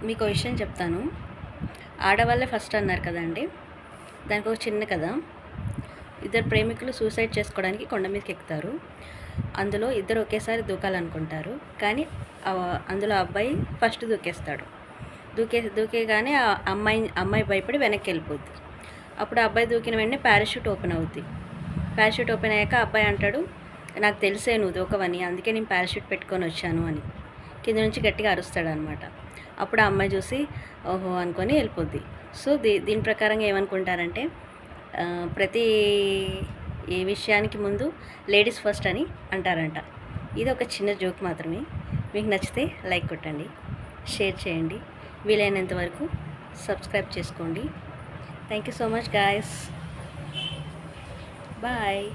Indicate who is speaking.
Speaker 1: మీకు విషయం చెప్తాను. ఆడవాళ్ళే ఫస్ట్ అన్నారు కదండి, దానికి ఒక చిన్న కథ. ఇద్దరు ప్రేమికులు సూసైడ్ చేసుకోవడానికి కొండ మీదకి ఎక్కుతారు. అందులో ఇద్దరు ఒకేసారి దూకాలనుకుంటారు, కానీ అందులో అబ్బాయి ఫస్ట్ దూకేస్తాడు. దూకేగానే ఆ అమ్మాయి భయపడి వెనక్కి వెళ్ళిపోద్ది. అప్పుడు అబ్బాయి దూకిన వెంటనే పారాషూట్ ఓపెన్ అవుద్ది. పారాషూట్ ఓపెన్ అయ్యాక అబ్బాయి అంటాడు, నాకు తెలిసే నువ్వు దూకవని, అందుకే నేను పారాషూట్ పెట్టుకొని వచ్చాను అని కింద నుంచి గట్టిగా అరుస్తాడు అనమాట. అప్పుడు ఆ అమ్మాయి చూసి ఓహో అనుకొని వెళ్ళిపోద్ది. సో దీని ప్రకారంగా ఏమనుకుంటారంటే, ప్రతి ఏ విషయానికి ముందు లేడీస్ ఫస్ట్ అని అంటారంట. ఇది ఒక చిన్న జోక్ మాత్రమే. మీకు నచ్చితే లైక్ కొట్టండి, షేర్ చేయండి, వీలైనంత వరకు సబ్స్క్రైబ్ చేసుకోండి. Thank you so much guys. Bye.